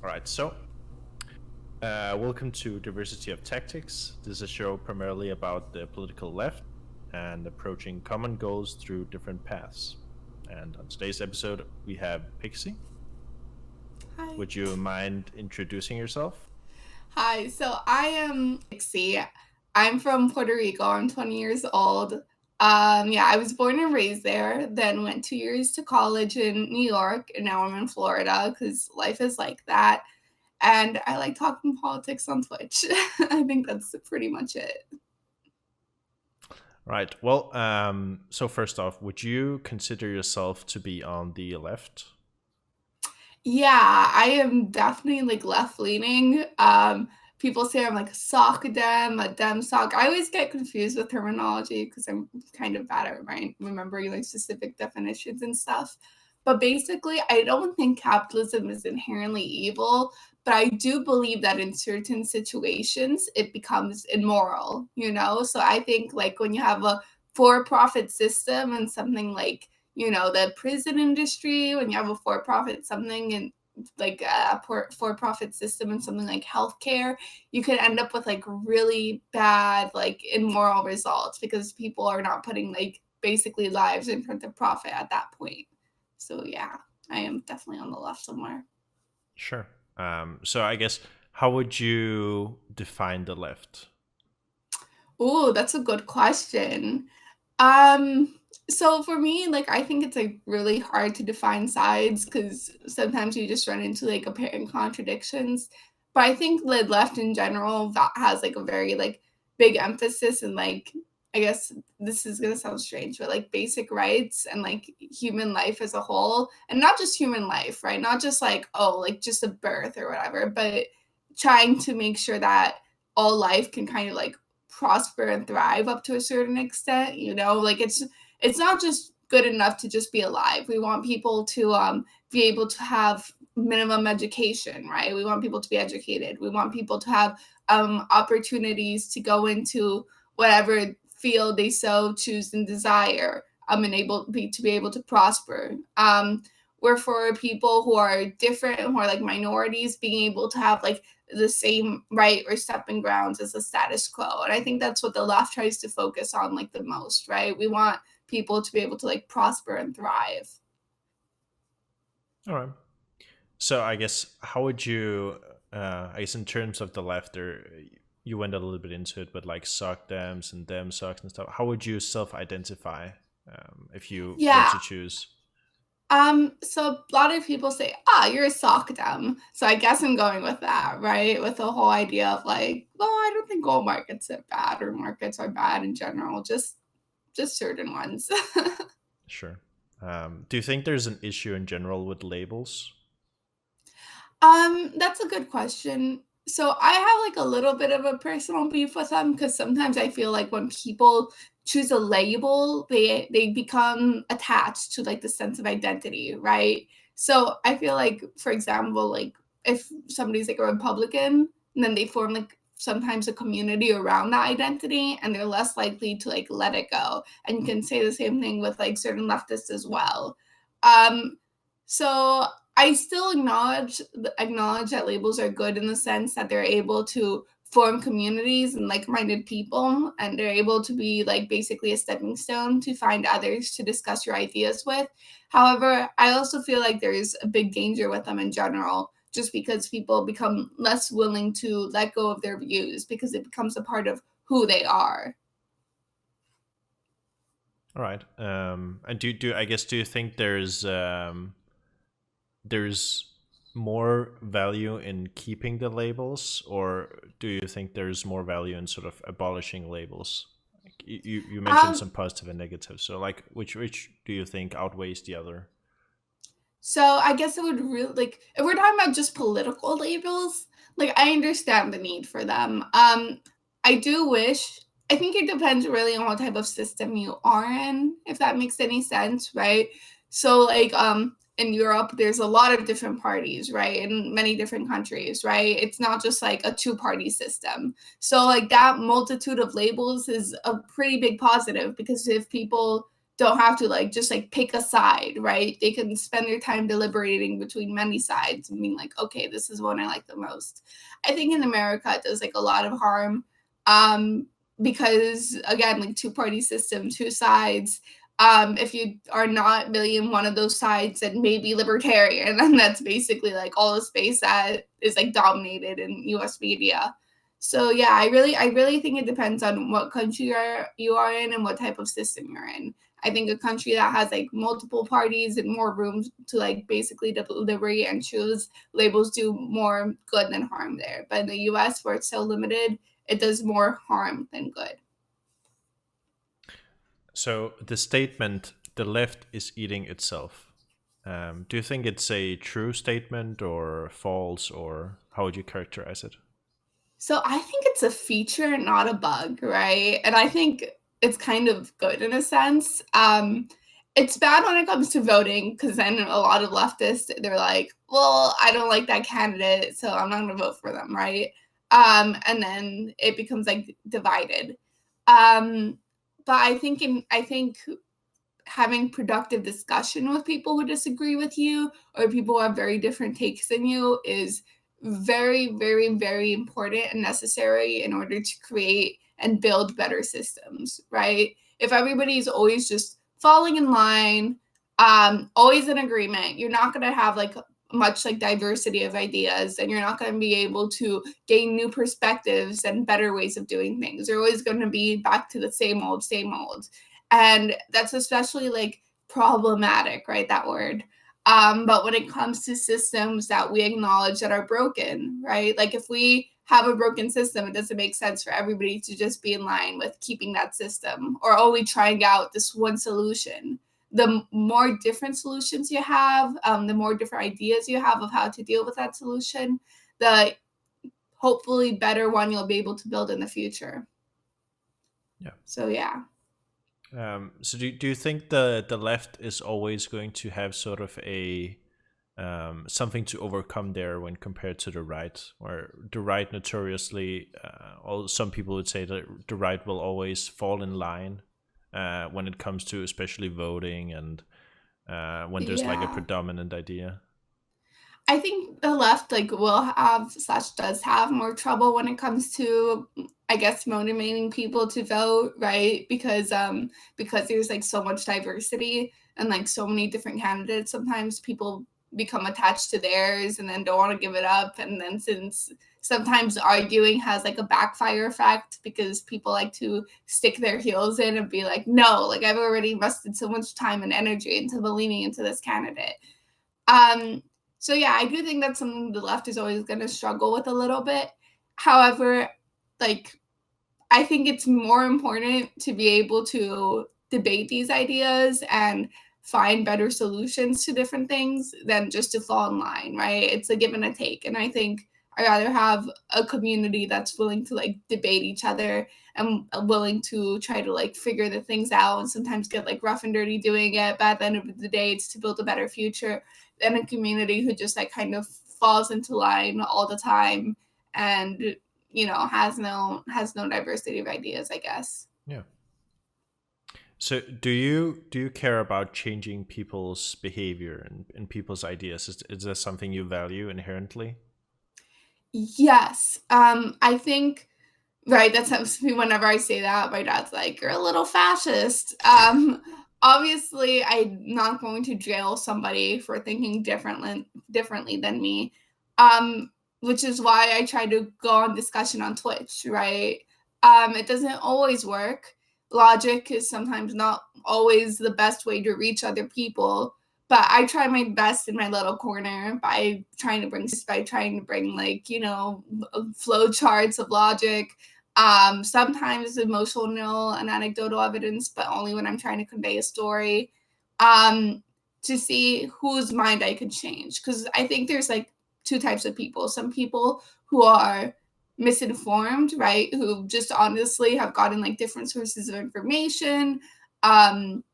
All right, so welcome to Diversity of Tactics. This is a show primarily about the political left and approaching common goals through different paths. And on today's episode, we have Pixie. Hi. Would you mind introducing yourself? Hi. So I am Pxie. I'm from Puerto Rico. I'm 20 years old. Yeah, I was born and raised there, then went 2 years to college in New York, and now I'm in Florida because life is like that. And I like talking politics on Twitch. I think that's pretty much it. Right. Well, so first off, would you consider yourself to be on the left? Yeah, I am definitely like left leaning. People say I'm like a sock dem, a dem sock. I always get confused with terminology because I'm kind of bad at remembering like specific definitions and stuff. But basically, I don't think capitalism is inherently evil, but I do believe that in certain situations it becomes immoral, you know? So I think like when you have a for-profit system and something like the prison industry, when you have a for-profit something and like a for-profit system and something like healthcare, you could end up with like really bad, like immoral results because people are not putting like basically lives in front of profit at that point. So yeah, I am definitely on the left somewhere. Sure. So I guess how would you define the left? Oh, that's a good question. Um, so for me, like I think it's like really hard to define sides because sometimes you just run into like apparent contradictions. But I think the left in general that has like a very like big emphasis and like I guess this is gonna sound strange, but like basic rights and like human life as a whole, and not just human life, right? Not just like oh, like just a birth or whatever, but trying to make sure that all life can kind of like prosper and thrive up to a certain extent, like it's not just good enough to just be alive. We want people to be able to have minimum education, right? We want people to be educated. We want people to have opportunities to go into whatever field they so choose and desire, and to be able to prosper. We're for people who are different, who are like minorities, being able to have like the same right or stepping grounds as the status quo. And I think that's what the left tries to focus on like the most, right? We want people to be able to like prosper and thrive. All right. So I guess how would you, I guess in terms of the left, there you went a little bit into it, but like sock dems and dem socks and stuff. How would you self-identify if you were Yeah. to choose? So a lot of people say, ah, you're a sock dem. So I guess I'm going with that, right? With the whole idea of like, well, I don't think all markets are bad or markets are bad in general, just certain ones. Sure. Do you think there's an issue in general with labels? That's a good question. So I have like a little bit of a personal beef with them because sometimes I feel like when people choose a label, they become attached to like the sense of identity, right? So I feel like, for example, like if somebody's like a Republican, and then they form like sometimes a community around that identity and they're less likely to like let it go. And you can say the same thing with like certain leftists as well. Um, so I still acknowledge that labels are good in the sense that they're able to form communities and like-minded people, and they're able to be like basically a stepping stone to find others to discuss your ideas with. However, I also feel like there is a big danger with them in general, just because people become less willing to let go of their views because it becomes a part of who they are. All right. And do I guess do you think there's more value in keeping the labels, or do you think there's more value in sort of abolishing labels? Like you mentioned Um, some positive and negative. So like which do you think outweighs the other? So I guess it would really like if we're talking about just political labels, like I understand the need for them. I do wish I think it depends really on what type of system you are in, if that makes any sense, right? So like in Europe there's a lot of different parties, right? In many different countries, right? It's not just like a two-party system. So like that multitude of labels is a pretty big positive because if people don't have to like just like pick a side, right? They can spend their time deliberating between many sides and being like, okay, this is one I like the most. I think in America it does like a lot of harm, um, because again, like two-party system, two sides. If you are not really in one of those sides, then maybe libertarian, and that's basically like all the space that is like dominated in U.S. media. So yeah, I really think it depends on what country you are in and what type of system you're in. I think a country that has like multiple parties and more room to like basically deliberate and choose labels do more good than harm there. But in the US, where it's so limited, it does more harm than good. So the statement, "the left is eating itself." Do you think it's a true statement or false, or how would you characterize it? So I think it's a feature, not a bug, right? And I think it's kind of good in a sense. It's bad when it comes to voting because then a lot of leftists they're like, well, I don't like that candidate, so I'm not going to vote for them, right? And then it becomes like divided. Um, but I think having productive discussion with people who disagree with you or people who have very different takes than you is very, very, very important and necessary in order to create and build better systems, right? If everybody's always just falling in line, always in agreement, you're not going to have like much like diversity of ideas and you're not going to be able to gain new perspectives and better ways of doing things. You're always going to be back to the same old, same old. And that's especially like problematic, right? That word. But when it comes to systems that we acknowledge that are broken, right? Like if we have a broken system, it doesn't make sense for everybody to just be in line with keeping that system or only trying out this one solution. The more different solutions you have, the more different ideas you have of how to deal with that solution, the hopefully better one you'll be able to build in the future. Yeah. So yeah. So do you think the left is always going to have sort of a something to overcome there when compared to the right, or the right notoriously, or some people would say that the right will always fall in line when it comes to especially voting and when there's like a Yeah. predominant idea. I think the left like will have slash does have more trouble when it comes to I guess motivating people to vote, right? Because there's like so much diversity and like so many different candidates, sometimes people become attached to theirs and then don't want to give it up. And then since sometimes arguing has like a backfire effect because people like to stick their heels in and be like, no, like I've already invested so much time and energy into believing into this candidate. Um, so yeah, I do think that's something the left is always going to struggle with a little bit. However, like I think it's more important to be able to debate these ideas and find better solutions to different things than just to fall in line, right? It's a give and a take. And I think I rather have a community that's willing to like debate each other and willing to try to like figure the things out and sometimes get like rough and dirty doing it. But at the end of the day, it's to build a better future than a community who just like kind of falls into line all the time and has no diversity of ideas, I guess. Yeah. So do you care about changing people's behavior and people's ideas? Is that something you value inherently? Yes. I think right, that sounds to me whenever I say that, my dad's like, "You're a little fascist." Obviously, I'm not going to jail somebody for thinking differently than me. Which is why I try to go on discussion on Twitch, right? It doesn't always work. Logic is sometimes not always the best way to reach other people, but I try my best in my little corner by trying to bring like, flow charts of logic, sometimes emotional and anecdotal evidence, but only when I'm trying to convey a story, um, to see whose mind I could change. Because I think there's like two types of people. Some people who are misinformed, right? Who just honestly have gotten like different sources of information, um,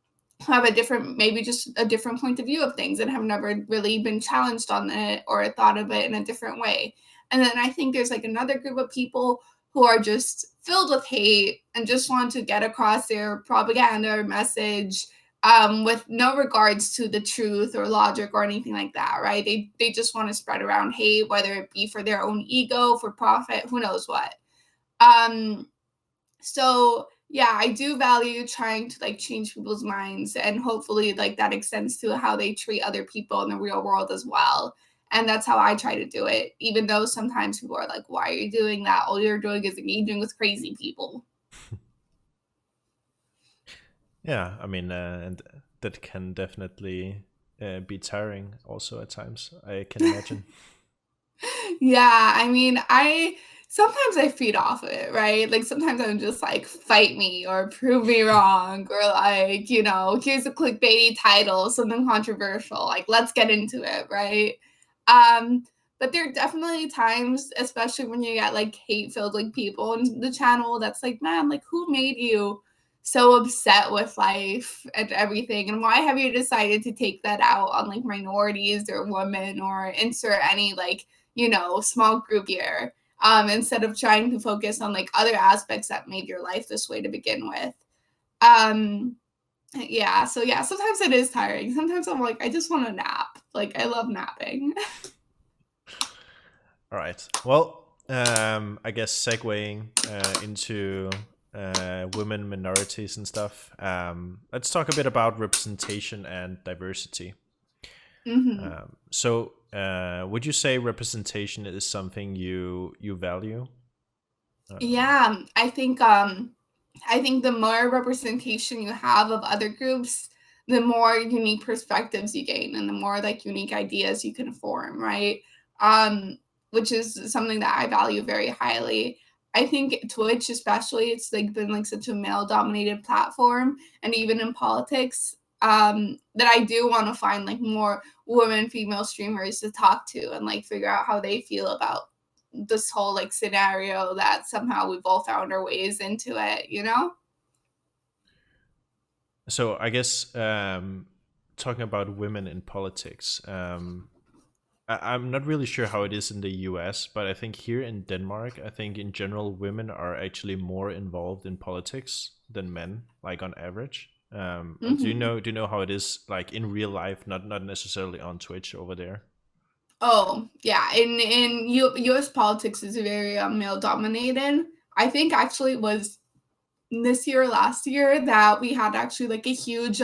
have maybe just a different point of view of things and have never really been challenged on it or thought of it in a different way. And then I think there's like another group of people who are just filled with hate and just want to get across their propaganda or message, with no regards to the truth or logic or anything like that, right? They just want to spread around hate, whether it be for their own ego, for profit, who knows what. Um, so yeah, I do value trying to like change people's minds, and hopefully like that extends to how they treat other people in the real world as well. And that's how I try to do it, even though sometimes people are like, why are you doing that? All you're doing is engaging with crazy people. Yeah, I mean, and that can definitely be tiring also at times, I can imagine. Yeah, I mean, I sometimes I feed off of it, right? Like sometimes I'm just like, fight me or prove me wrong, or like, here's a clickbaity title, something controversial. Like, let's get into it, right? Um, but there are definitely times, especially when you get like hate-filled like people in the channel, that's like, man, like who made you so upset with life and everything? And why have you decided to take that out on like minorities or women or insert any like small group here, instead of trying to focus on like other aspects that made your life this way to begin with. Um, yeah, so yeah, sometimes it is tiring. Sometimes I'm like, I just want to nap. Like, I love napping. All right. Well, I guess segueing into women, minorities, and stuff. Let's talk a bit about representation and diversity. hmm Would you say representation is something you value? Yeah, I think the more representation you have of other groups, the more unique perspectives you gain and the more like unique ideas you can form, right? Um, which is something that I value very highly. I think Twitch, especially, it's like been like such a male dominated platform, and even in politics, that I do want to find like more women, female streamers to talk to and like figure out how they feel about this whole like scenario that somehow we've all found our ways into it. So I guess talking about women in politics, I'm not really sure how it is in the US, but I think here in Denmark, I think in general, women are actually more involved in politics than men, like on average. Do you hmm know? Do you know how it is, like in real life? Not necessarily on Twitch over there. Oh yeah, in U.S. politics is very male dominated. I think actually it was this year, last year, that we had actually like a huge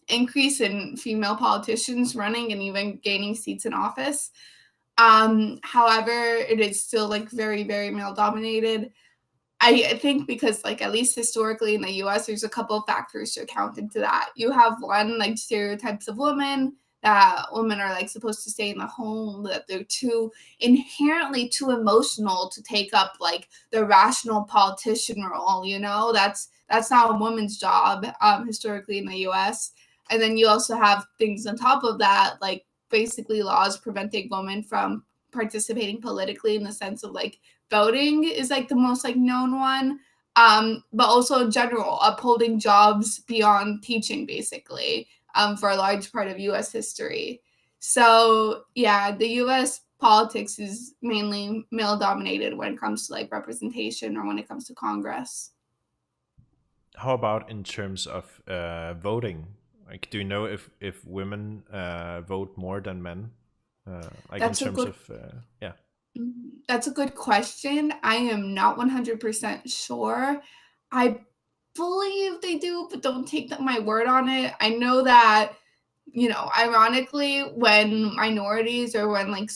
increase in female politicians running and even gaining seats in office. However, it is still like very, very male dominated. I think because like at least historically in the US, there's a couple of factors to account into that. You have one, like stereotypes of women, that women are like supposed to stay in the home, that they're too inherently too emotional to take up like the rational politician role. That's not a woman's job, historically in the US. And then you also have things on top of that, like basically laws preventing women from participating politically, in the sense of like voting is like the most like known one, but also in general upholding jobs beyond teaching, basically, for a large part of US history. So yeah, the US politics is mainly male dominated when it comes to like representation or when it comes to Congress. How about in terms of voting? Like, do you know if women vote more than men? Like in That's a terms good of yeah. that's a good question. I am not 100% sure. I believe they do, but don't take my word on it. I know that, ironically, when minorities or when like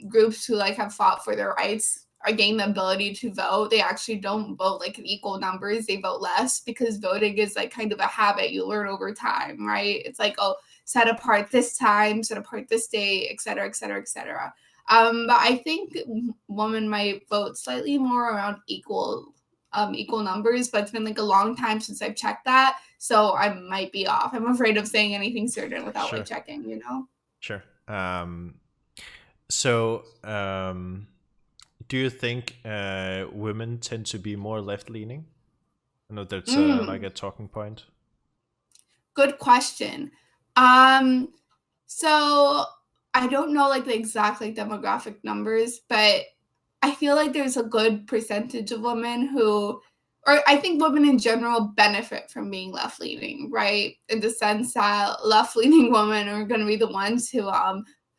groups who like have fought for their rights are gain the ability to vote, they actually don't vote like in equal numbers. They vote less because voting is like kind of a habit you learn over time, right? It's like, oh, set apart this time, set apart this day, et cetera, et cetera, et cetera. But I think women might vote slightly more around equal numbers, but it's been like a long time since I've checked that, so I might be off. I'm afraid of saying anything certain without like Sure, checking. sure. So, do you think women tend to be more left leaning? I know that's like Mm, a talking point. good question. Um, so I don't know like the exact like demographic numbers, but I feel like there's a good percentage of women who or I think women in general benefit from being left leaning, right? In the sense that left leaning women are going to be the ones who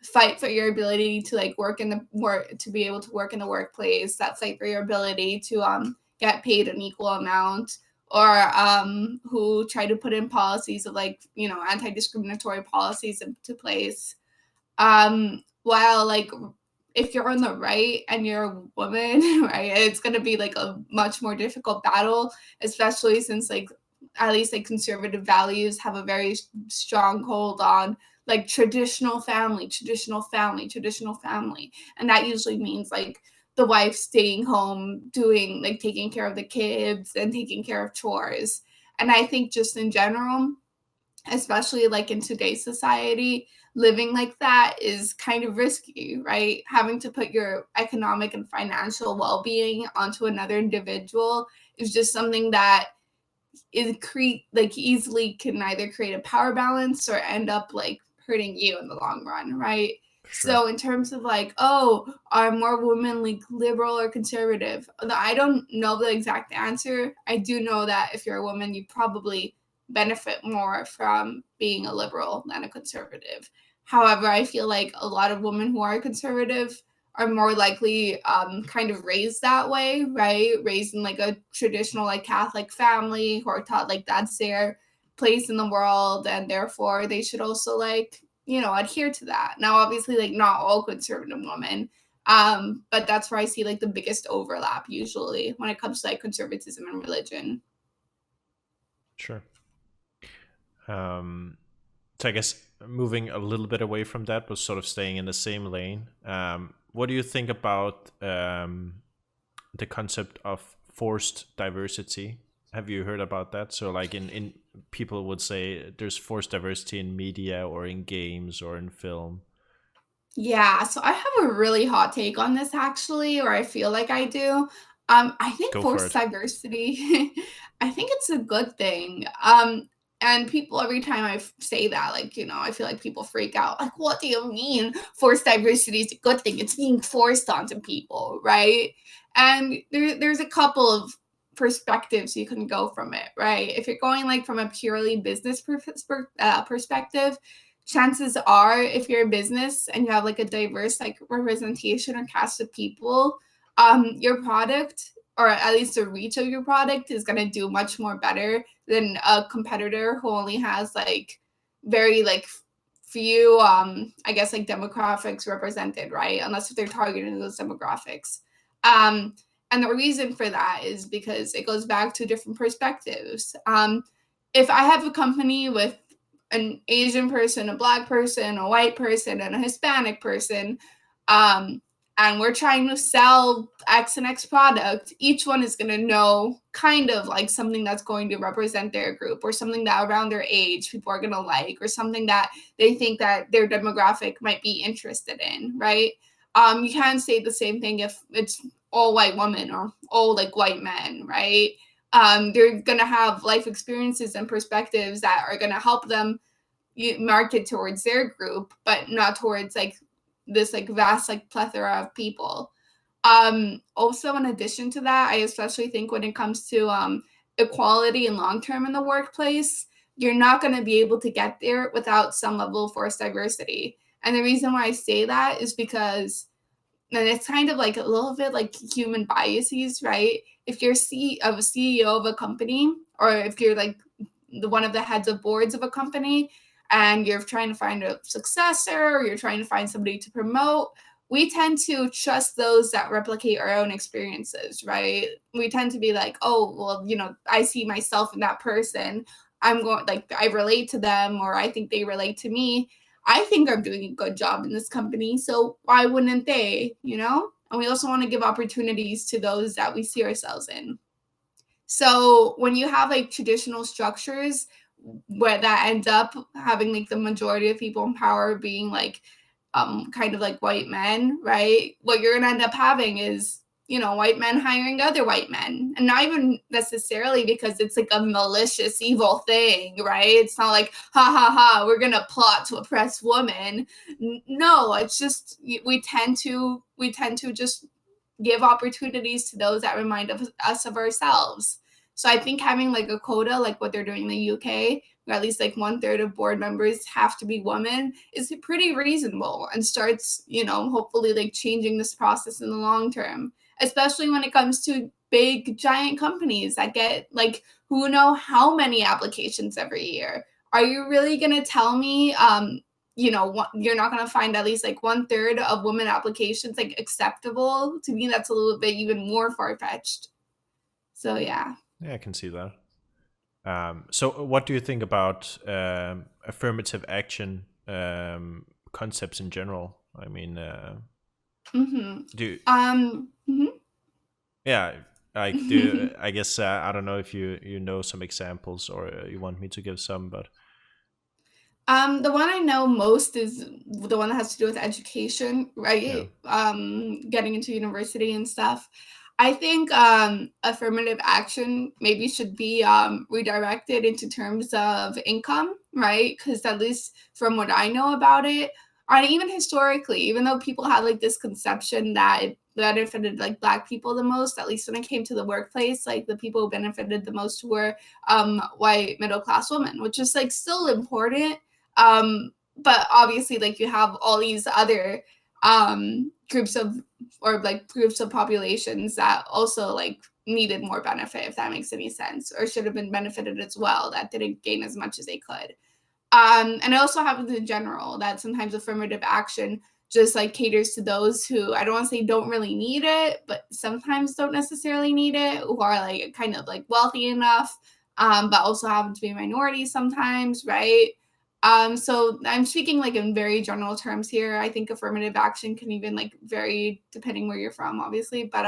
fight for your ability to like work in the work, to be able to work in the workplace, that fight for your ability to get paid an equal amount, or who try to put in policies of like, you know, anti-discriminatory policies into place. While like if you're on the right and you're a woman, right, it's gonna be like a much more difficult battle, especially since like at least like conservative values have a very strong hold on like traditional family, traditional family, traditional family. And that usually means like the wife staying home, doing like taking care of the kids and taking care of chores. And I think just in general, especially like in today's society, living like that is kind of risky, right? Having to put your economic and financial well-being onto another individual is just something that like easily can either create a power balance or end up like hurting you in the long run, right? For sure. So in terms of like, oh, are more women like liberal or conservative? I don't know the exact answer. I do know that if you're a woman, you probably benefit more from being a liberal than a conservative. However, I feel like a lot of women who are conservative are more likely kind of raised that way, right? Raised in like a traditional like Catholic family, who are taught like that's their place in the world, and therefore they should also like, you know, adhere to that. Now, obviously, like not all conservative women, but that's where I see like the biggest overlap usually when it comes to like conservatism and religion. Sure. Um, so I guess moving a little bit away from that, but sort of staying in the same lane. What do you think about the concept of forced diversity? Have you heard about that? So, like in people would say there's forced diversity in media or in games or in film. Yeah, so I have a really hot take on this actually, or I feel like I do. I think Go for forced it. diversity, I think it's a good thing. And people every time say that, like, you know, I feel like people freak out. Like, what do you mean forced diversity is a good thing? It's being forced onto people, right? And there's a couple of perspectives you can go from it, right? If you're going like from a purely business perspective, chances are if you're a business and you have like a diverse like representation or cast of people, your product, or at least the reach of your product, is going to do much more better than a competitor who only has like very like few I guess like demographics represented, right? Unless if they're targeting those demographics. And the reason for that is because it goes back to different perspectives. If I have a company with an Asian person, a black person, a white person, and a Hispanic person, um, and we're trying to sell X and X product, each one is going to know kind of like something that's going to represent their group, or something that around their age people are going to like, or something that they think that their demographic might be interested in, right? You can't say the same thing if it's all white women or all like white men, right? They're going to have life experiences and perspectives that are going to help them market towards their group, but not towards like this like vast like plethora of people. Also, in addition to that, I especially think when it comes to equality and long term in the workplace, you're not going to be able to get there without some level of forced diversity. And the reason why I say that is because, and it's kind of like a little bit like human biases, right? If you're a CEO of a company, or if you're like one of the heads of boards of a company, and you're trying to find a successor, or you're trying to find somebody to promote, we tend to trust those that replicate our own experiences, right? We tend to be like, oh, well, you know, I see myself in that person. I'm going, like, I relate to them, or I think they relate to me. I think I'm doing a good job in this company, so why wouldn't they, you know? And we also want to give opportunities to those that we see ourselves in. So when you have like traditional structures where that ends up having like the majority of people in power being like kind of like white men, right? What you're gonna end up having is, you know, white men hiring other white men. And not even necessarily because it's like a malicious, evil thing, right? It's not like, ha ha ha, we're gonna plot to oppress women. No, it's just we tend to just give opportunities to those that remind us of ourselves. So I think having like a quota, like what they're doing in the UK, where at least like 1/3 of board members have to be women, is pretty reasonable and starts, hopefully like changing this process in the long term, especially when it comes to big giant companies that get like who know how many applications every year. Are you really going to tell me you're not going to find at least like 1/3 of women applications like acceptable? To me, that's a little bit even more far-fetched. So yeah. Yeah, I can see that. So, what do you think about affirmative action concepts in general? I mean, Mm-hmm. do Mhm. yeah, like do I guess I don't know if you know some examples or you want me to give some, but The one I know most is the one that has to do with education, yeah, right? Getting into university and stuff. I think affirmative action maybe should be redirected into terms of income, right? Because at least from what I know about it, or even historically, even though people had like this conception that it benefited like Black people the most, at least when it came to the workplace, like the people who benefited the most were white middle class women, which is like still important, but obviously, like you have all these other groups of or like groups of populations that also like needed more benefit, if that makes any sense, or should have been benefited as well, that didn't gain as much as they could. And it also happens in general that sometimes affirmative action just like caters to those who I don't want to say don't really need it, but sometimes don't necessarily need it, who are like kind of like wealthy enough, but also happen to be minorities sometimes, right? So I'm speaking like in very general terms here. I think affirmative action can even like vary depending where you're from, obviously, but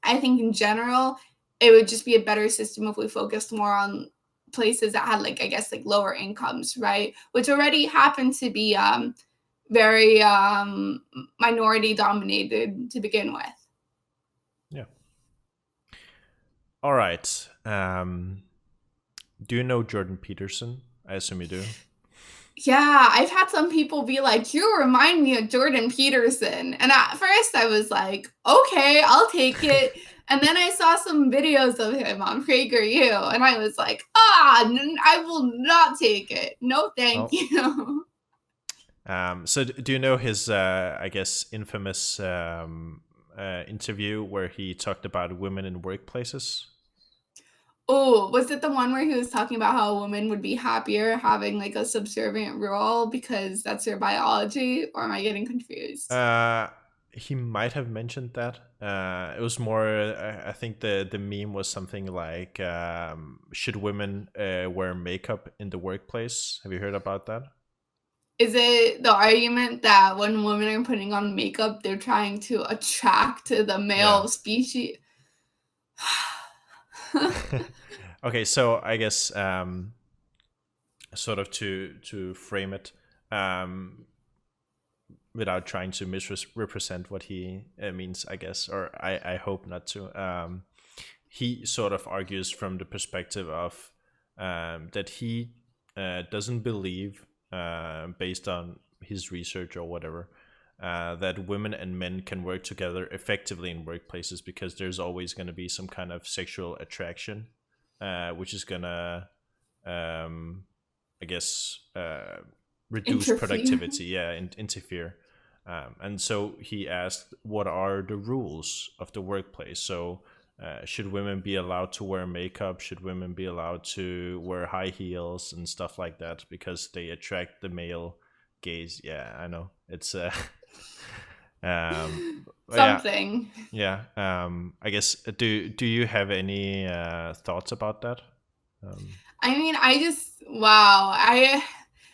I think in general, it would just be a better system if we focused more on places that had like I guess like lower incomes, right? Which already happen to be very minority dominated to begin with. yeah. All right. Do you know Jordan Peterson? I assume you do. Yeah, I've had some people be like, "You remind me of Jordan Peterson." And at first I was like, "Okay, I'll take it." And then I saw some videos of him on PragerU and I was like, I will not take it. No, thank Oh. you." So do you know his, I guess, infamous interview where he talked about women in workplaces? Oh, was it the one where he was talking about how a woman would be happier having like a subservient role because that's her biology? Or am I getting confused? Uh, he might have mentioned that. It was more. I think the meme was something like, "Should women wear makeup in the workplace?" Have you heard about that? Is it the argument that when women are putting on makeup, they're trying to attract the Yeah. male species? Okay, so I guess sort of to frame it, um, without trying to misrepresent what he means, I guess, or I hope not to. He sort of argues from the perspective of that he doesn't believe, based on his research or whatever, that women and men can work together effectively in workplaces because there's always going to be some kind of sexual attraction, which is going to, um, I guess, reduce Interfere. productivity, yeah, and interfere. And so he asked, what are the rules of the workplace? So, should women be allowed to wear makeup? Should women be allowed to wear high heels and stuff like that because they attract the male gaze? Yeah, I know. It's um, yeah, Something. yeah. I guess do you have any thoughts about that? Um, I mean, I just wow. I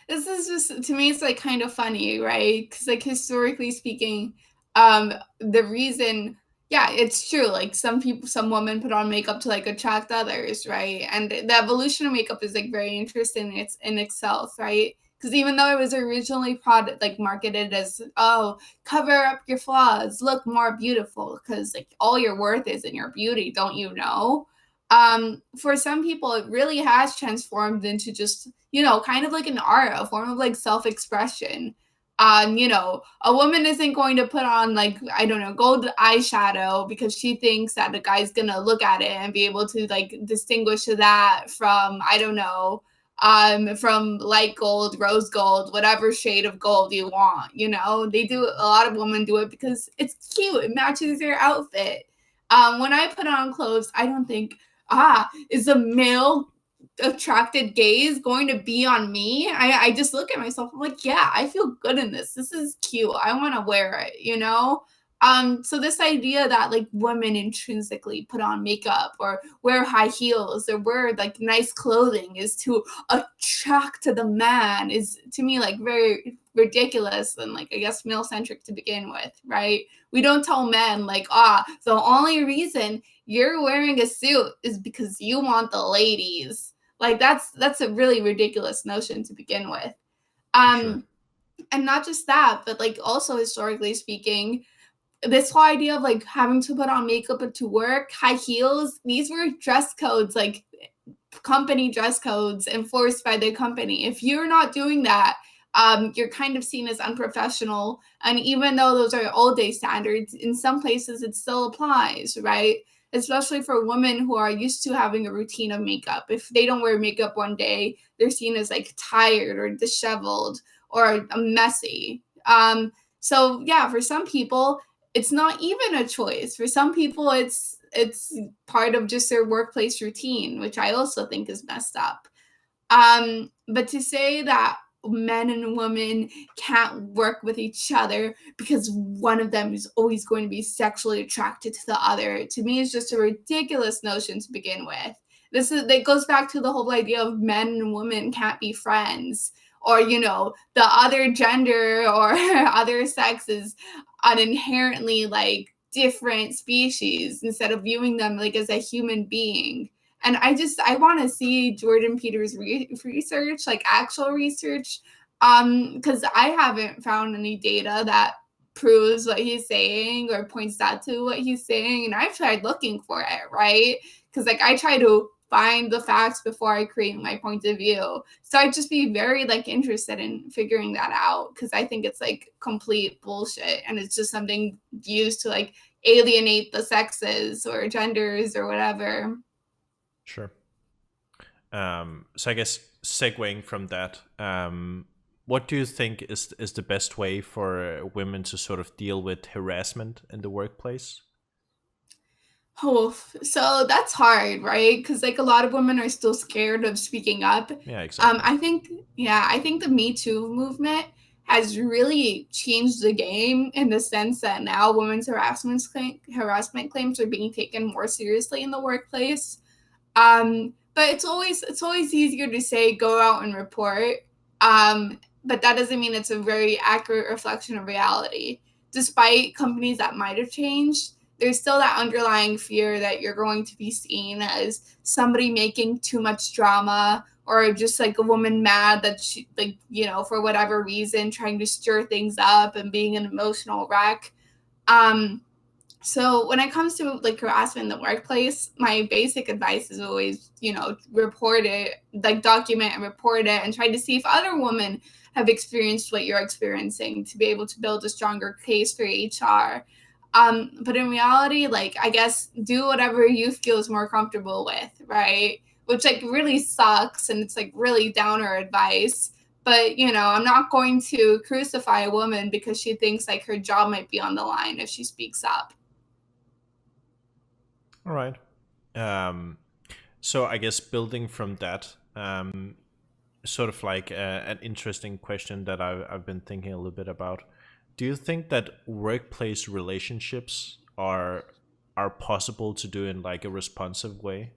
this is just to me it's like kind of funny, right? Cuz like historically speaking, the reason yeah, it's true. Like some women put on makeup to like attract others, right? And the evolution of makeup is like very interesting in itself, right? Because even though it was originally product like marketed as cover up your flaws, look more beautiful, because like all your worth is in your beauty, don't you know? For some people it really has transformed into just kind of like an art, a form of like self-expression. A woman isn't going to put on like, I don't know, gold eyeshadow because she thinks that the guy's gonna look at it and be able to like distinguish that from, I don't know, from light gold, rose gold, whatever shade of gold you want. They do, a lot of women do it because it's cute, it matches their outfit. When I put on clothes, I don't think, is a male attracted gaze going to be on me? I just look at myself. I'm like, yeah, I feel good in this. This is cute. I want to wear it. So this idea that like women intrinsically put on makeup or wear high heels or wear like nice clothing is to attract the man is to me like very ridiculous and like I guess male centric to begin with, right? We don't tell men like, the only reason you're wearing a suit is because you want the ladies. Like that's a really ridiculous notion to begin with. For sure. Um, and not just that, but like also historically speaking, this whole idea of like having to put on makeup to work, high heels, these were dress codes, like company dress codes enforced by the company. If you're not doing that, you're kind of seen as unprofessional. And even though those are old day standards, in some places it still applies, right? Especially for women who are used to having a routine of makeup. If they don't wear makeup one day, they're seen as like tired or disheveled or messy. So yeah, for some people, it's not even a choice. For some people, it's part of just their workplace routine, which I also think is messed up. But to say that men and women can't work with each other because one of them is always going to be sexually attracted to the other, to me is just a ridiculous notion to begin with. That goes back to the whole idea of men and women can't be friends, or the other gender or other sex is an inherently like different species instead of viewing them like as a human being. And I want to see Jordan Peters' research, like actual research, because I haven't found any data that proves what he's saying or points out to what he's saying, and I've tried looking for it, right? Because like I try to find the facts before I create my point of view. So I'd just be very like interested in figuring that out because I think it's like complete bullshit and it's just something used to like alienate the sexes or genders or whatever. Sure. So I guess segueing from that, what do you think is the best way for women to sort of deal with harassment in the workplace? Oh, so that's hard, right? Because like a lot of women are still scared of speaking up. Yeah, exactly. I think, yeah, I think the Me Too movement has really changed the game in the sense that now women's harassment claims are being taken more seriously in the workplace. But it's always easier to say go out and report. But that doesn't mean it's a very accurate reflection of reality. Despite companies that might have changed, there's still that underlying fear that you're going to be seen as somebody making too much drama or just like a woman mad that she like, for whatever reason trying to stir things up and being an emotional wreck. Um, so when it comes to like harassment in the workplace, my basic advice is always, report it, like document and report it and try to see if other women have experienced what you're experiencing to be able to build a stronger case for HR. But in reality, like I guess do whatever you feel is more comfortable with, right? Which like really sucks and it's like really downer advice. But I'm not going to crucify a woman because she thinks like her job might be on the line if she speaks up. All right. Um, so I guess building from that, sort of like an interesting question that I've been thinking a little bit about. Do you think that workplace relationships are possible to do in like a responsible way?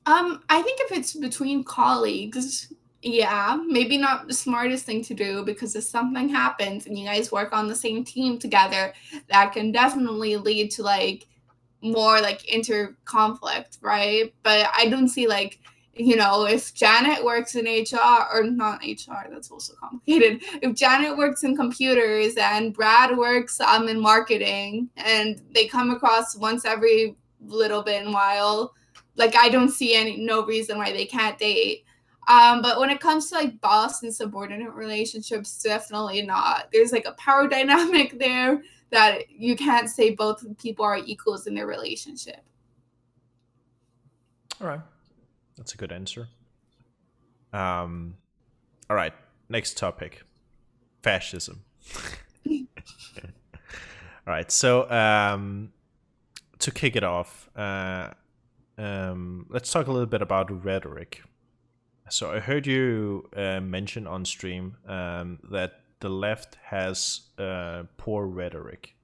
I think if it's between colleagues, yeah, maybe not the smartest thing to do because if something happens and you guys work on the same team together, that can definitely lead to like more like inter conflict, right? But I don't see like, if Janet works in HR or not HR, that's also complicated. If Janet works in computers and Brad works in marketing and they come across once every little bit in a while, like I don't see no reason why they can't date. But when it comes to like boss and subordinate relationships, definitely not. There's like a power dynamic there that you can't say both people are equals in their relationship. All right, that's a good answer. Um, all right, next topic: fascism. All right, so to kick it off, let's talk a little bit about rhetoric. So I heard you mention on stream that the left has poor rhetoric,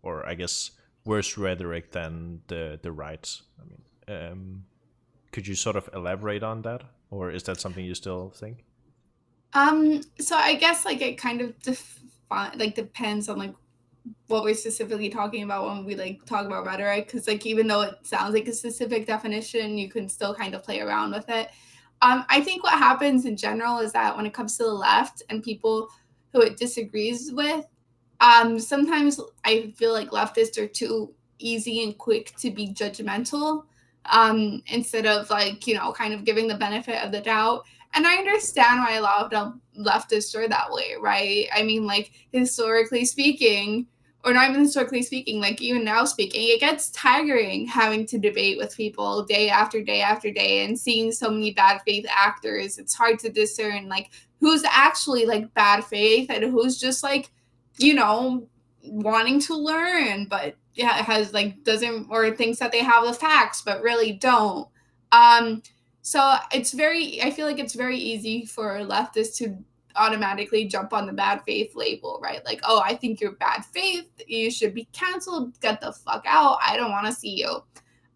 or I guess worse rhetoric than the right. I mean, could you sort of elaborate on that, or is that something you still think? So I guess like it kind of depends on like what we're specifically talking about when we like talk about rhetoric, because like even though it sounds like a specific definition, you can still kind of play around with it. I think what happens in general is that when it comes to the left and people who it disagrees with, sometimes I feel like leftists are too easy and quick to be judgmental, instead of like, kind of giving the benefit of the doubt. And I understand why a lot of the leftists are that way, right? I mean, like, historically speaking, or not even historically speaking, like even now speaking, it gets tiring having to debate with people day after day after day and seeing so many bad faith actors. It's hard to discern like who's actually like bad faith and who's just like, you know, wanting to learn, but yeah, has like doesn't or thinks that they have the facts, but really don't. Um, so I feel like it's very easy for leftists to automatically jump on the bad faith label, right? Like, oh, I think you're bad faith. You should be canceled. Get the fuck out. I don't want to see you.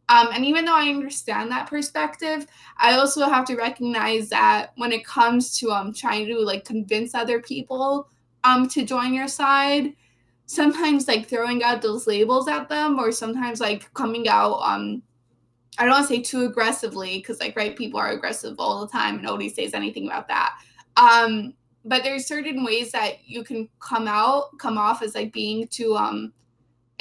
And even though I understand that perspective, I also have to recognize that when it comes to trying to like convince other people to join your side, sometimes like throwing out those labels at them, or sometimes like coming out I don't want to say too aggressively, because like right, people are aggressive all the time and nobody says anything about that. Um, but there's certain ways that you can come off as like being too I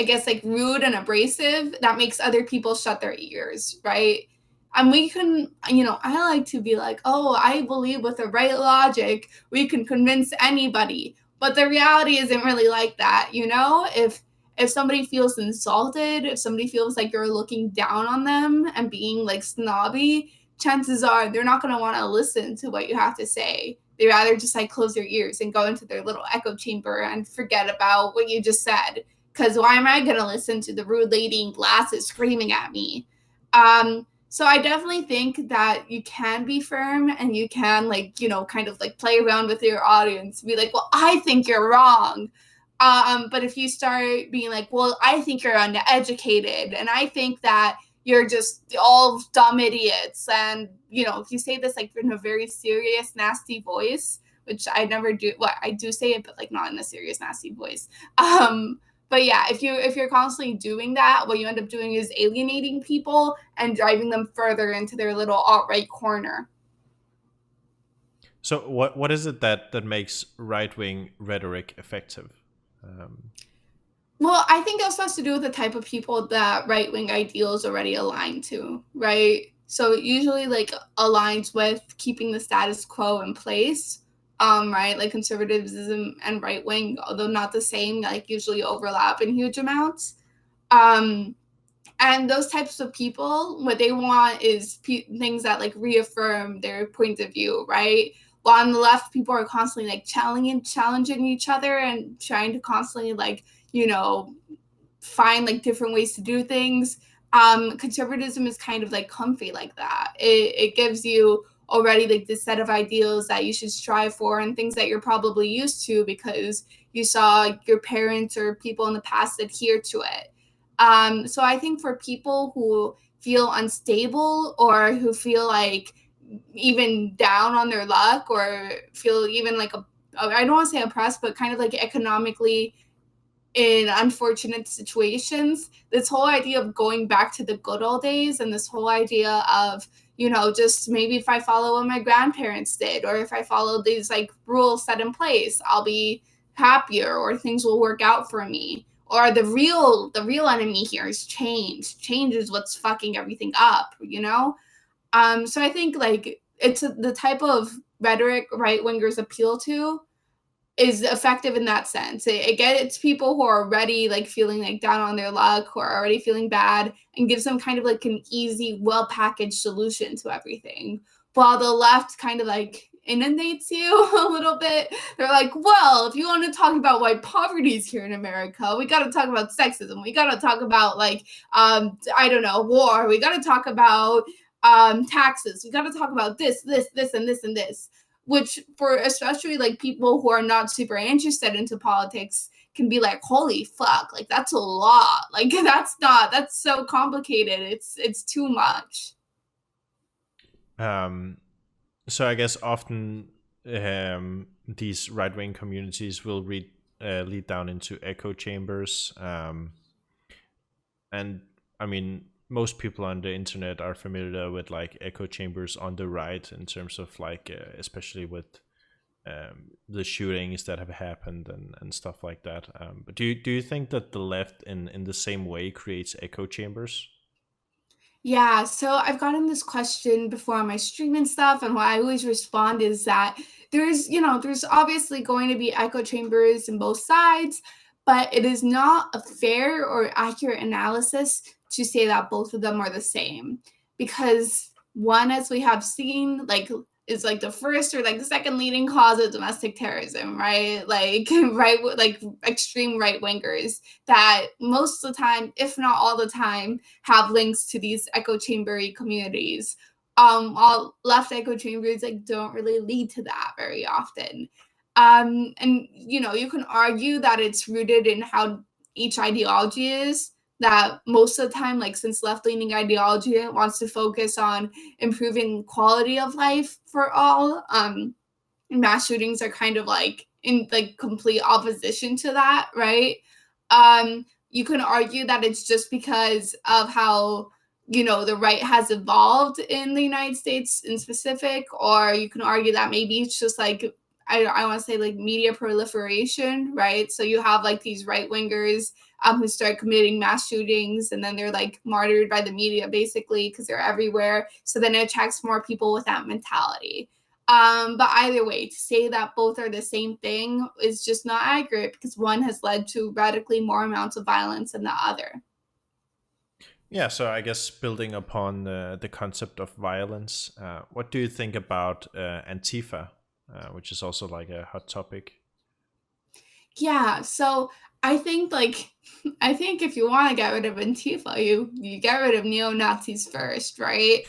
guess like rude and abrasive that makes other people shut their ears, right? And we can, I like to be like, oh, I believe with the right logic, we can convince anybody. But the reality isn't really like that, If somebody feels insulted, if somebody feels like you're looking down on them and being like snobby, chances are they're not going to want to listen to what you have to say. They rather just like close their ears and go into their little echo chamber and forget about what you just said. Because why am I going to listen to the rude lady in glasses screaming at me? So I definitely think that you can be firm and you can like, kind of like play around with your audience. Be like, well, I think you're wrong. But if you start being like, well, I think you're uneducated and I think that you're just all dumb idiots. And, if you say this like in a very serious, nasty voice, which I never do, well, I do say it, but like not in a serious, nasty voice. But yeah, if you're constantly doing that, what you end up doing is alienating people and driving them further into their little alt-right corner. So what is it that makes right wing rhetoric effective? Well, I think it also has to do with the type of people that right-wing ideals already align to, right? So it usually like aligns with keeping the status quo in place, right? Like conservatism and right wing, although not the same, like usually overlap in huge amounts. Um, and those types of people, what they want is things that like reaffirm their point of view, right? While on the left, people are constantly like challenging each other and trying to constantly like, find like different ways to do things. Conservatism is kind of like comfy like that. It gives you already like this set of ideals that you should strive for and things that you're probably used to because you saw your parents or people in the past adhere to it. So I think for people who feel unstable or who feel like even down on their luck or feel even like I don't want to say oppressed, but kind of like economically in unfortunate situations, this whole idea of going back to the good old days and this whole idea of, just maybe if I follow what my grandparents did or if I follow these like rules set in place, I'll be happier or things will work out for me. Or the real enemy here is change. Change is what's fucking everything up. So I think like it's the type of rhetoric right wingers appeal to is effective in that sense. It gets people who are already like feeling like down on their luck, who are already feeling bad, and gives them kind of like an easy, well packaged solution to everything. While the left kind of like inundates you a little bit. They're like, well, if you want to talk about why poverty is here in America, we got to talk about sexism. We got to talk about like, I don't know, war. We got to talk about taxes. We got to talk about this, and this, and this, which for especially like people who are not super interested into politics can be like, holy fuck, like that's a lot. Like that's so complicated. It's too much. Um, so I guess often these right wing communities will lead down into echo chambers. And I mean, most people on the internet are familiar with like echo chambers on the right in terms of like, especially with the shootings that have happened and stuff like that. But do you think that the left in the same way creates echo chambers? Yeah, so I've gotten this question before on my stream and stuff, and what I always respond is that there's obviously going to be echo chambers in both sides, but it is not a fair or accurate analysis to say that both of them are the same. Because one, as we have seen, like is like the first or like the second leading cause of domestic terrorism, right? Like like extreme right wingers that most of the time, if not all the time, have links to these echo chambery communities. All left echo chambers like don't really lead to that very often. And you can argue that it's rooted in how each ideology is. That most of the time, like since left-leaning ideology wants to focus on improving quality of life for all, mass shootings are kind of like in like complete opposition to that, right? You can argue that it's just because of how the right has evolved in the United States in specific, or you can argue that maybe it's just like I want to say like media proliferation, right? So you have like these right wingers who start committing mass shootings, and then they're like martyred by the media basically because they're everywhere. So then it attracts more people with that mentality. But either way, to say that both are the same thing is just not accurate because one has led to radically more amounts of violence than the other. Yeah, so I guess building upon the concept of violence, what do you think about Antifa, which is also like a hot topic? Yeah, so I think like I think if you want to get rid of Antifa, you get rid of neo Nazis first, right?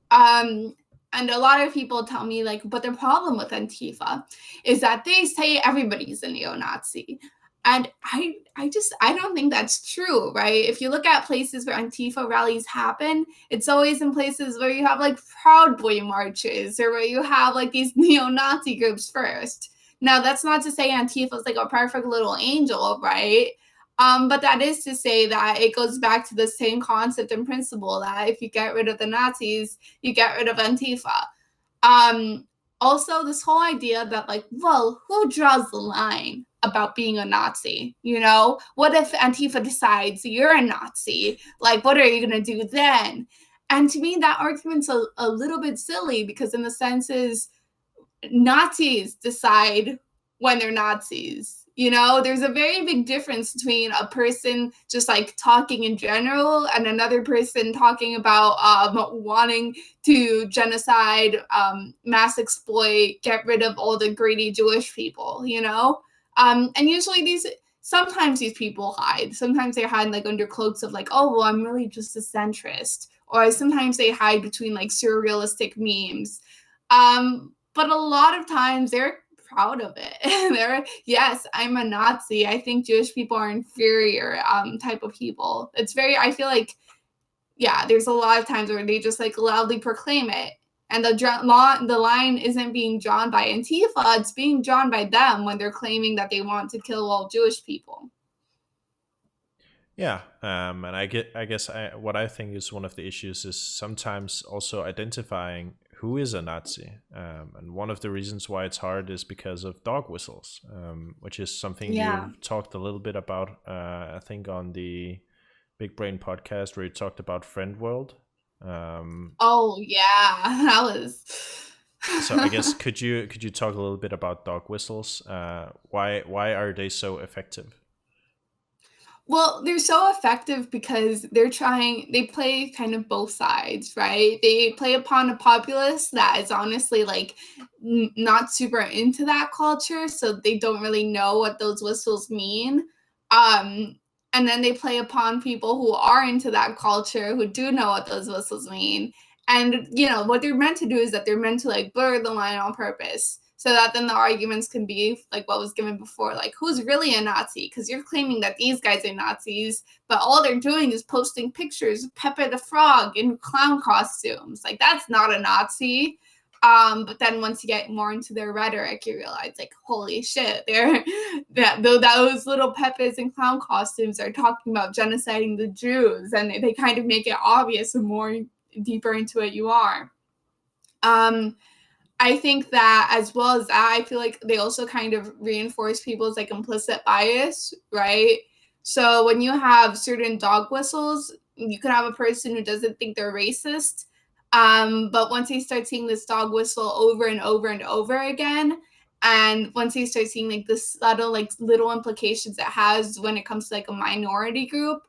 Um, and a lot of people tell me like, but the problem with Antifa is that they say everybody's a neo Nazi. And I don't think that's true, right? If you look at places where Antifa rallies happen, it's always in places where you have like Proud Boy marches or where you have like these neo-Nazi groups first. Now, that's not to say Antifa is like a perfect little angel, right? But that is to say that it goes back to the same concept and principle that if you get rid of the Nazis, you get rid of Antifa. Um, Also, this whole idea that, like, well, who draws the line about being a Nazi? What if Antifa decides you're a Nazi? Like, what are you going to do then? And to me, that argument's a little bit silly because, in the sense, is Nazis decide when they're Nazis. There's a very big difference between a person just like talking in general and another person talking about wanting to genocide, mass exploit, get rid of all the greedy Jewish people. And usually sometimes these people hide. Sometimes they hide like under cloaks of like, oh, well, I'm really just a centrist. Or sometimes they hide between like surrealistic memes. But a lot of times they're proud of it. They're, yes, I'm a Nazi. I think Jewish people are inferior type of people. I feel like, yeah, there's a lot of times where they just like loudly proclaim it. And the line isn't being drawn by Antifa, it's being drawn by them when they're claiming that they want to kill all Jewish people. Yeah, and what I think is one of the issues is sometimes also identifying who is a Nazi, and one of the reasons why it's hard is because of dog whistles, which is something Yeah. you've talked a little bit about, I think, on the Big Brain podcast where you talked about Friend World. Oh, yeah. That was So I guess could you talk a little bit about dog whistles? Why are they so effective? Well, they're so effective because they play kind of both sides, right? They play upon a populace that is honestly like not super into that culture, so they don't really know what those whistles mean. Um, and then they play upon people who are into that culture who do know what those whistles mean. And what they're meant to do is that they're meant to like blur the line on purpose so that then the arguments can be like what was given before, like who's really a Nazi, because you're claiming that these guys are Nazis, but all they're doing is posting pictures of Pepe the Frog in clown costumes. Like that's not a Nazi. But then once you get more into their rhetoric, you realize like, holy shit, those little Pepes in clown costumes are talking about genociding the Jews, and they kind of make it obvious the more deeper into it you are. I think that as well as that, I feel like they also kind of reinforce people's like implicit bias, right? So when you have certain dog whistles, you could have a person who doesn't think they're racist, but once they start seeing this dog whistle over and over and over again, and once they start seeing like the subtle like little implications it has when it comes to like a minority group,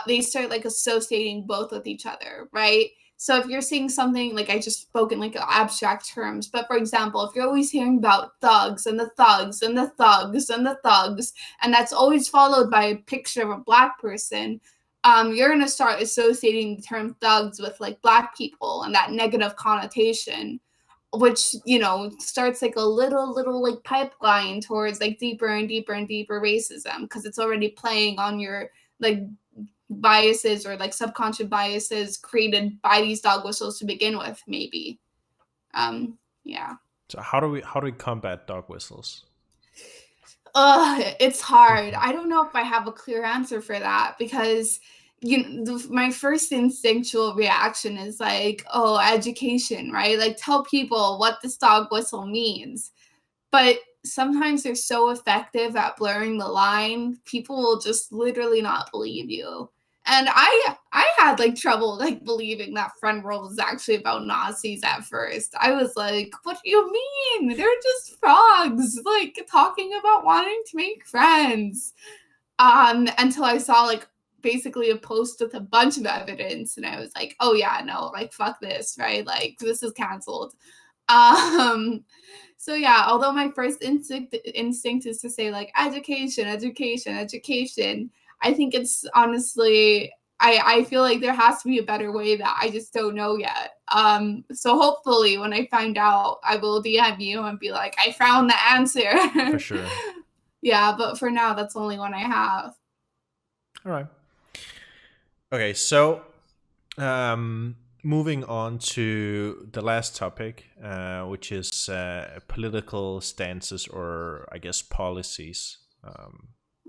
they start like associating both with each other, right? So if you're seeing something like I just spoke in like abstract terms, but for example, if you're always hearing about thugs and the thugs and the thugs and the thugs, and that's always followed by a picture of a black person, you're gonna start associating the term thugs with like black people and that negative connotation, which starts like a little like pipeline towards like deeper and deeper and deeper racism because it's already playing on your like biases or like subconscious biases created by these dog whistles to begin with, maybe. Yeah. So how do we combat dog whistles? It's hard. I don't know if I have a clear answer for that because my first instinctual reaction is like, oh, education, right? Like tell people what this dog whistle means. But sometimes they're so effective at blurring the line, people will just literally not believe you. And I had like trouble like believing that Friend World was actually about Nazis at first. I was like, what do you mean? They're just frogs, like talking about wanting to make friends. Until I saw like basically a post with a bunch of evidence and I was like, oh yeah, no, like fuck this, right? Like this is canceled. Um, so yeah, although my first instinct is to say like education, education, education, I think it's honestly I feel like there has to be a better way that I just don't know yet. So hopefully when I find out, I will DM you and be like, I found the For answer. sure. Yeah, but for now, that's the only one I have. All right. Okay, so moving on to the last topic, which is political stances or I guess policies.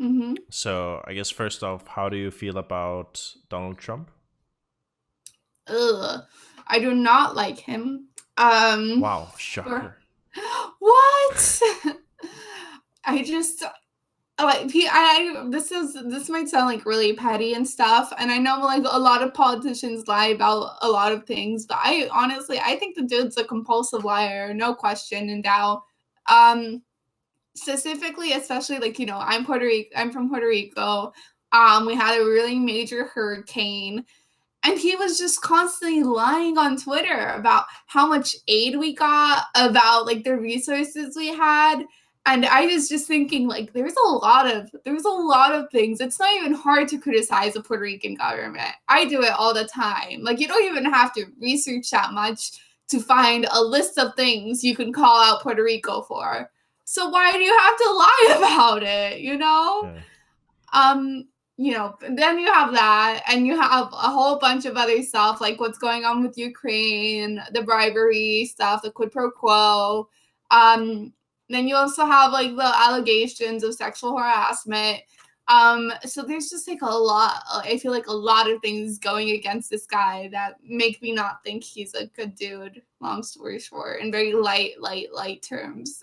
Mm-hmm. So I guess first off, how do you feel about Donald Trump? Ugh, I do not like him. Wow, For shocker. what? I just like this might sound like really petty and stuff, and I know like a lot of politicians lie about a lot of things, but I honestly I think the dude's a compulsive liar, no question in doubt. Um, Specifically, especially like I'm from Puerto Rico. We had a really major hurricane and he was just constantly lying on Twitter about how much aid we got, about like the resources we had. And I was just thinking, like, there's a lot of things. It's not even hard to criticize the Puerto Rican government. I do it all the time. Like, you don't even have to research that much to find a list of things you can call out Puerto Rico for. So why do you have to lie about it? Yeah. Um, then you have that, and you have a whole bunch of other stuff like what's going on with Ukraine, the bribery stuff, the quid pro quo. Then you also have like the allegations of sexual harassment. So there's just like a lot. I feel like a lot of things going against this guy that make me not think he's a good dude. Long story short, in very light terms.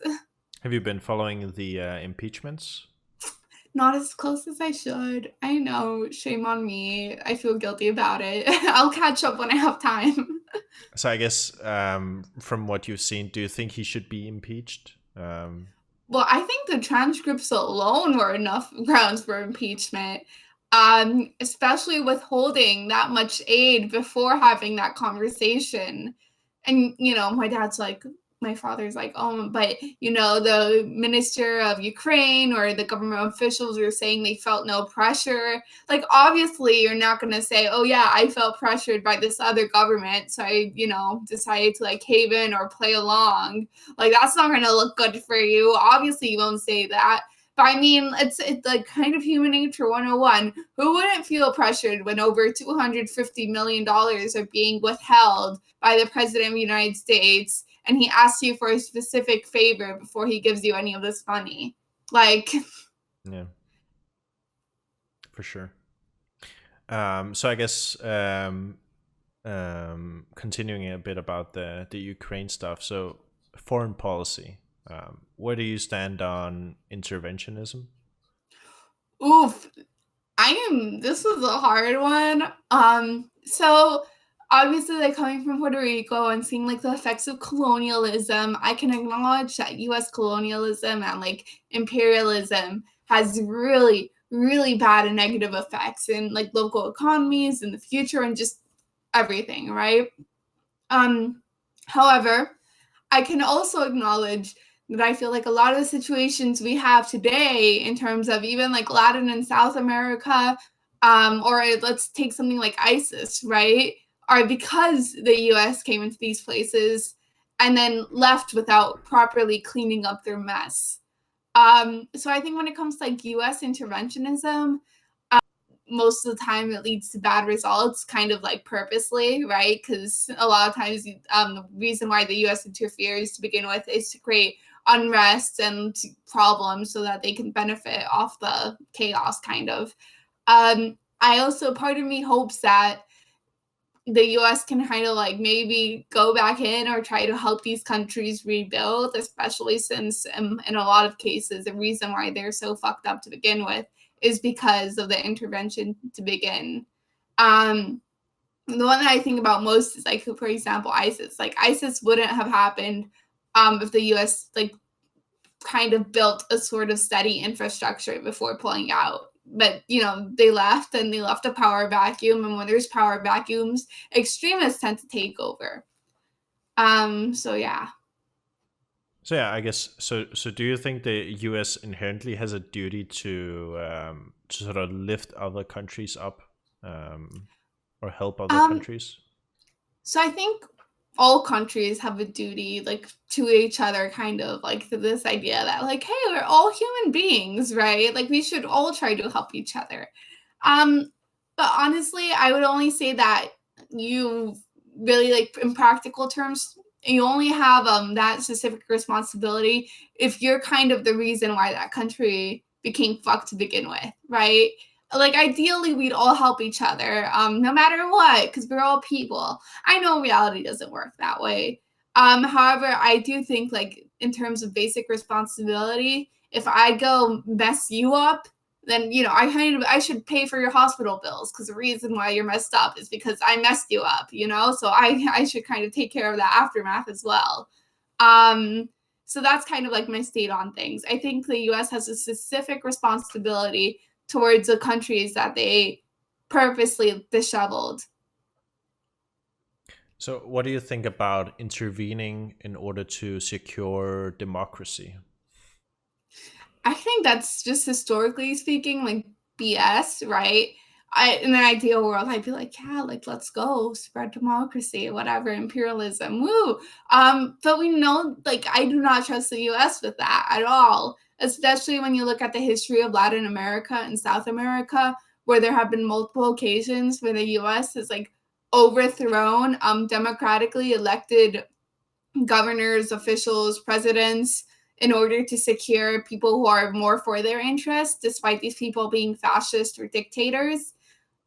Have you been following the impeachments? Not as close as I should. I know. Shame on me. I feel guilty about it. I'll catch up when I have time. So I guess from what you've seen, do you think he should be impeached? Well, I think the transcripts alone were enough grounds for impeachment, especially withholding that much aid before having that conversation. And, my father's like, oh, but, the minister of Ukraine or the government officials are saying they felt no pressure. Like, obviously, you're not going to say, oh, yeah, I felt pressured by this other government. So I, decided to like cave in or play along. Like, that's not going to look good for you. Obviously, you won't say that. But I mean, it's like kind of human nature 101. Who wouldn't feel pressured when over $250 million are being withheld by the president of the United States and he asks you for a specific favor before he gives you any of this money? Like, Yeah, for sure. So I guess continuing a bit about the Ukraine stuff. So foreign policy. Where do you stand on interventionism? oof, this was a hard one. So obviously, like coming from Puerto Rico and seeing like the effects of colonialism, I can acknowledge that US colonialism and like imperialism has really, really bad and negative effects in like local economies in the future and just everything, right? Um, However, I can also acknowledge that I feel like a lot of the situations we have today, in terms of even like Latin and South America, or let's take something like ISIS, right, are because the US came into these places and then left without properly cleaning up their mess. So I think when it comes to like US interventionism, most of the time it leads to bad results, kind of like purposely, right? Because a lot of times the reason why the US interferes to begin with is to create unrest and problems so that they can benefit off the chaos, kind of. I also, part of me hopes that the US can kind of like maybe go back in or try to help these countries rebuild, especially since in a lot of cases, the reason why they're so fucked up to begin with is because of the intervention to begin. Um, the one that I think about most is like, for example, ISIS. Like ISIS wouldn't have happened if the US like kind of built a sort of steady infrastructure before pulling out. But they left and they left a power vacuum, and when there's power vacuums, extremists tend to take over. So yeah. So yeah, I guess so. So do you think the U.S. inherently has a duty to sort of lift other countries up, or help other Um, countries? so I think all countries have a duty like to each other, kind of like to this idea that like, hey, we're all human beings, right? Like we should all try to help each other. Um, but honestly, I would only say that you really like in practical terms, you only have that specific responsibility if you're kind of the reason why that country became fucked to begin with, right? Like ideally we'd all help each other, no matter what, because we're all people. I know reality doesn't work that way. However, I do think like in terms of basic responsibility, if I go mess you up, then I should pay for your hospital bills, because the reason why you're messed up is because I messed you up, so I should kind of take care of that aftermath as well. um so that's kind of like my state on things. I think the US has a specific responsibility towards the countries that they purposely disheveled. So what do you think about intervening in order to secure democracy? I think that's just historically speaking, like BS, right? In an ideal world, I'd be like, yeah, like let's go spread democracy, whatever, imperialism, woo. But we know, like, I do not trust the U.S. with that at all. Especially when you look at the history of Latin America and South America, where there have been multiple occasions where the U.S. has like overthrown democratically elected governors, officials, presidents, in order to secure people who are more for their interests, despite these people being fascist or dictators.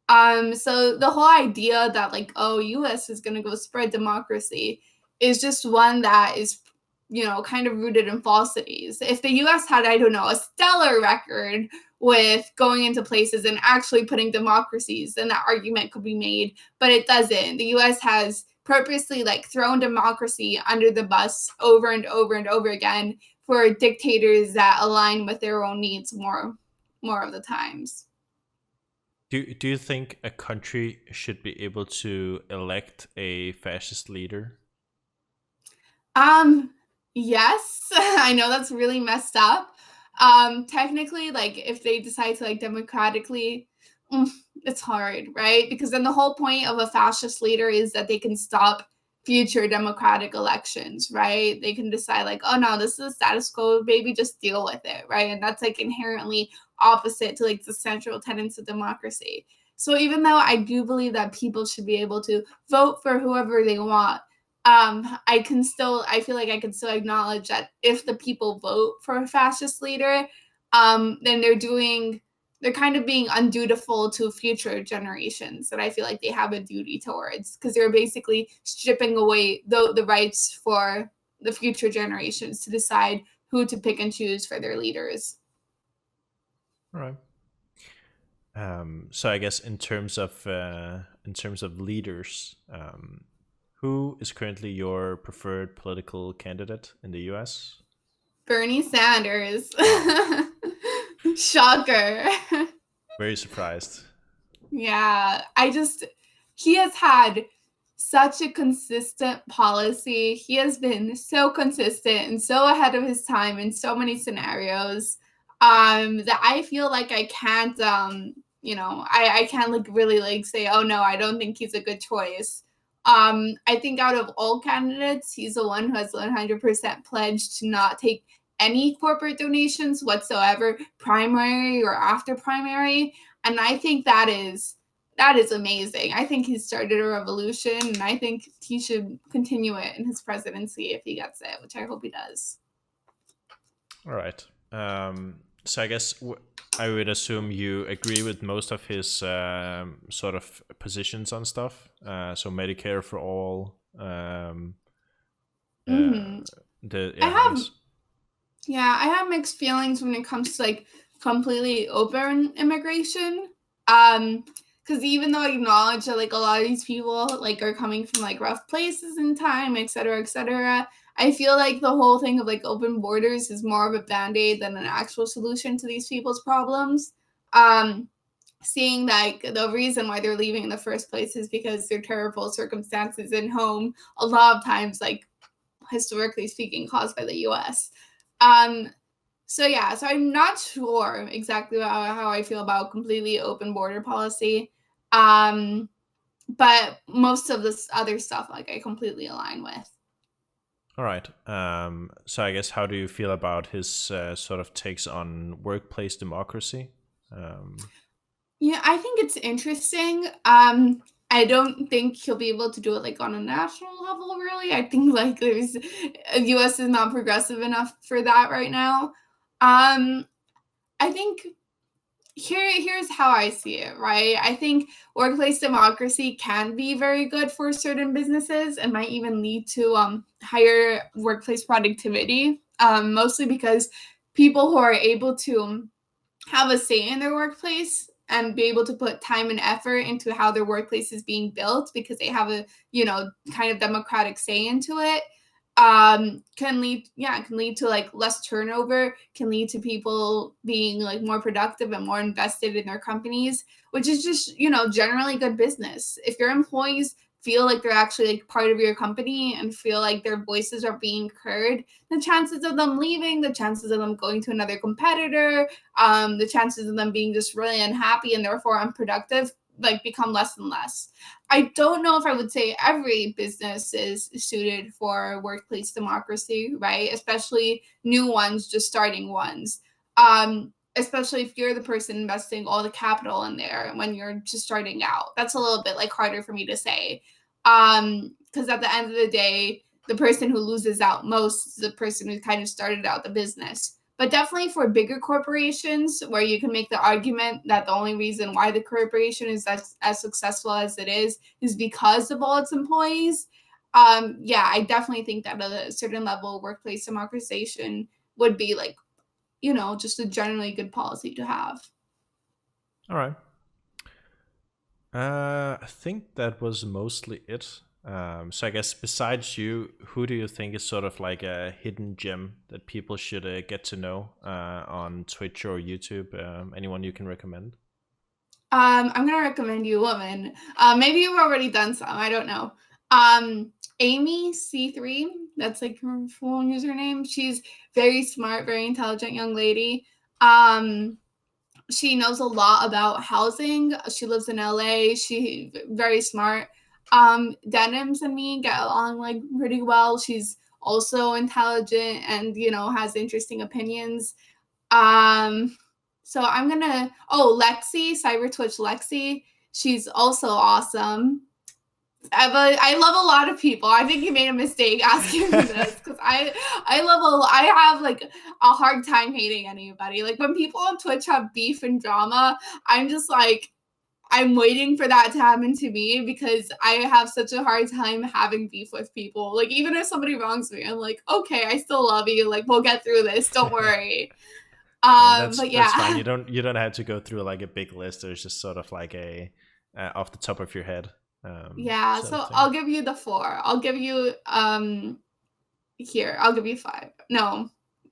So the whole idea that like, oh, US is gonna go spread democracy is just one that is kind of rooted in falsities. If the US had, I don't know, a stellar record with going into places and actually putting democracies, then that argument could be made, but it doesn't. The US has purposely like thrown democracy under the bus over and over and over again for dictators that align with their own needs more of the times. Do you think a country should be able to elect a fascist leader? Um, yes, I know that's really messed up. Technically, like if they decide to like democratically, mm, it's hard, right? Because then the whole point of a fascist leader is that they can stop future democratic elections, right? They can decide like, oh no, this is the status quo, maybe just deal with it, right? And that's like inherently opposite to like the central tenets of democracy. So even though I do believe that people should be able to vote for whoever they want, I feel like I can still acknowledge that if the people vote for a fascist leader, then they're kind of being undutiful to future generations that I feel like they have a duty towards, because they're basically stripping away the rights for the future generations to decide who to pick and choose for their leaders. All right. So I guess in terms of leaders, who is currently your preferred political candidate in the U.S.? Bernie Sanders. Wow, Shocker. very surprised. Yeah, he has had such a consistent policy. He has been so consistent and so ahead of his time in so many scenarios, that I feel like I can't, I can't like really like say, oh no, I don't think he's a good choice. I think out of all candidates, he's the one who has 100% pledged to not take any corporate donations whatsoever, primary or after primary. And I think that is amazing. I think he started a revolution, and I think he should continue it in his presidency if he gets it, which I hope he does. All right. So I guess I would assume you agree with most of his sort of positions on stuff. So Medicare for all. Hmm. I I have guess. Yeah, I have mixed feelings when it comes to like completely open immigration. Because even though I acknowledge that like a lot of these people like are coming from like rough places in time, et cetera, I feel like the whole thing of like open borders is more of a band-aid than an actual solution to these people's problems. Um, Seeing like the reason why they're leaving in the first place is because their terrible circumstances in home, a lot of times like historically speaking, caused by the US. Um, so yeah, so I'm not sure exactly how I feel about completely open border policy. Um, but most of this other stuff, like I completely align with. All right. So I guess how do you feel about his sort of takes on workplace democracy? Um, Yeah, I think it's interesting. I don't think he'll be able to do it like on a national level, really. I think like there's US is not progressive enough for that right now. Um, I think here's how I see it, right? I think workplace democracy can be very good for certain businesses and might even lead to higher workplace productivity. Mostly because people who are able to have a say in their workplace and be able to put time and effort into how their workplace is being built because they have a kind of democratic say into it, can lead to like less turnover, can lead to people being like more productive and more invested in their companies, which is just generally good business. If your employees feel like they're actually like part of your company and feel like their voices are being heard, the chances of them leaving, the chances of them going to another competitor, the chances of them being just really unhappy and therefore unproductive like become less and less. I don't know if I would say every business is suited for workplace democracy, right? Especially new ones, just starting ones. Especially if you're the person investing all the capital in there when you're just starting out. That's a little bit like harder for me to say. Because at the end of the day, the person who loses out most is the person who kind of started out the business. But definitely for bigger corporations, where you can make the argument that the only reason why the corporation is as successful as it is because of all its employees. Yeah, I definitely think that a certain level of workplace democratization would be like, just a generally good policy to have. All right. I think that was mostly it. So I guess besides you, who do you think is sort of like a hidden gem that people should get to know on Twitch or YouTube? Anyone you can recommend? I'm gonna recommend you a woman. Maybe you've already done some. I don't know. Amy C3. That's like her full username. She's very smart, very intelligent young lady. She knows a lot about housing. She lives in LA. She very smart. Denims and me get along like pretty well. She's also intelligent and has interesting opinions. Um, so I'm gonna Lexi, Cyber Twitch Lexi. She's also awesome. I love a lot of people. I think you made a mistake asking me this because I have like a hard time hating anybody. Like when people on Twitch have beef and drama, I'm just like I'm waiting for that to happen to me because I have such a hard time having beef with people. Like even if somebody wrongs me, I'm like, okay, I still love you. Like we'll get through this. Don't worry. And that's But that's fine. yeah, You don't have to go through like a big list. There's just sort of like a off the top of your head yeah. sort of So thing. I'll give you the 4. I'll give you here. I'll give you 5. No.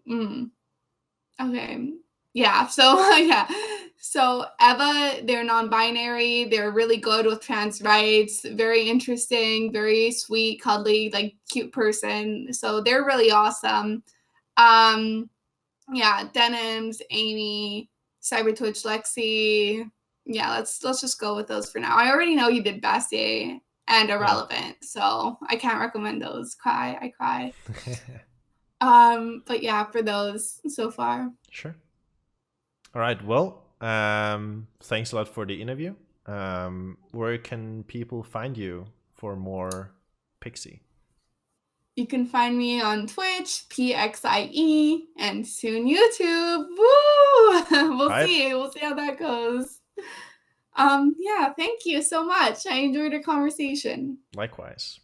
Mm, okay. Yeah. So yeah. So Eva, they're non-binary. They're really good with trans rights. Very interesting. Very sweet, cuddly, like cute person. So they're really awesome. Um, yeah. Denims, Amy, Cyber Twitch, Lexi. Yeah. Let's just go with those for now. I already know you did Bastier and Yeah. Irrelevant, so I can't recommend those. Cry. I cry. But yeah, for those so far. Sure. All right. Well, thanks a lot for the interview. Where can people find you for more Pixie? You can find me on Twitch, Pxie, and soon YouTube. Woo! All We'll right. see. We'll see how that goes. Yeah, thank you so much. I enjoyed our conversation. Likewise.